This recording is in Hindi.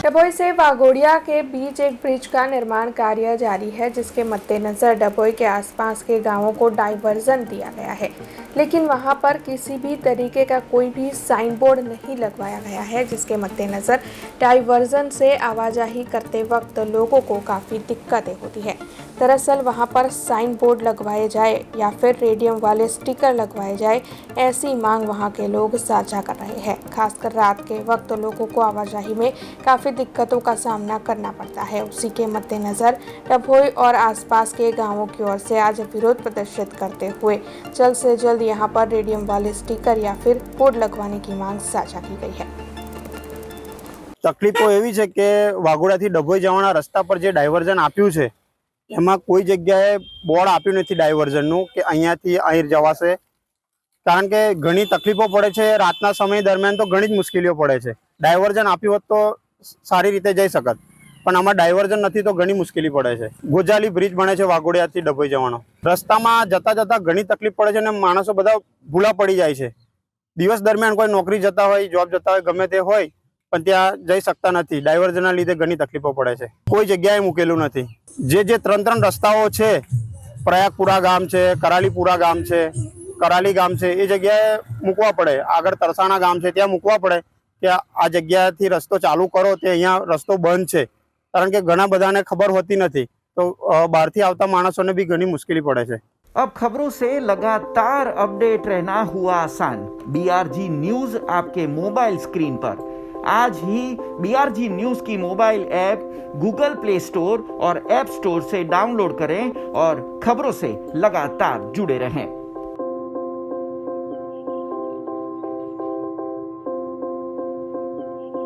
डभोई से वाघोडिया के बीच एक ब्रिज का निर्माण कार्य जारी है, जिसके मद्देनजर डभोई के आसपास के गांवों को डायवर्जन दिया गया है, लेकिन वहां पर किसी भी तरीके का कोई भी साइन बोर्ड नहीं लगवाया गया है, जिसके मद्देनजर डायवर्जन से आवाजाही करते वक्त लोगों को काफ़ी दिक्कतें होती है। दरअसल वहां पर साइन बोर्ड लगवाए जाए या फिर रेडियम वाले स्टिकर लगवाए जाए, ऐसी मांग वहां के लोग साझा कर रहे हैं। खासकर रात के वक्त लोगों को आवाजाही में काफ़ी दिक्कतों का सामना करना पड़ता है। उसी के मद्देनजर डभोई और आसपास के गांवों की ओर से आज विरोध प्रदर्शित करते हुए जल्द से जल्द यहां पर रेडियम वाले स्टिकर या फिर बोर्ड लगवाने की मांग साझा की गई है। तकलीफो एवी छे के वाघोडियाथी डभोई जवाना रस्ता पर जे डायवर्जन आप्युं छे एमां कोई जग्याए बोर्ड आप्युं नथी डायवर्जननुं के अहींयाथी અહીં જવાશે, कारण के घणी तकलीफो पड़े छे। रातना समय दरमियान तो घणी ज मुश्केलीओ पड़े छे। डायवर्जन आप्युं होत तो सारी रीते जई शकत, पण आमां डायवर्जन नथी तो घणी मुश्केली पड़े छे। गोजाली ब्रिज बने छे वाघोडियाथी डभोई जवानो, रસ્તામાં जता जता घणी तकलीफ पड़े छे ने माणसो बधा भूला पड़ी जाय छे। दिवस दरमियान कोई नौकरी जता होय, जॉब जता होय, गमे ते होय पण त्यां जई शकता नथी। डायवर्जनना लीधे घणी तकलीफो पड़े छे। कोई जग्याए मूकेલું નથી। जे ત્રણ रस्ताओ छे, प्रयागपुरा गाम छे, करालीपुरा गाम छे, कराली गाम छे, ए जग्याए मूकवा पड़े। आगळ तरसाणा गाम छे त्यां मूकवा पड़े કે આ જગ્યાથી રસ્તો ચાલુ કરો, તે અહીંયા રસ્તો બંધ છે, કારણ કે ઘણા બધાને ખબર હોતી નથી, તો બહારથી આવતા માણસોને બી ઘણી મુશ્કેલી પડે છે। अब खबरों से लगातार अपडेट रहना हुआ आसान। BRG न्यूज आपके मोबाइल स्क्रीन पर। आज ही BRG न्यूज की mobile app Google play store और ऐप स्टोर से डाउनलोड करें और खबरों से लगातार जुड़े रहें।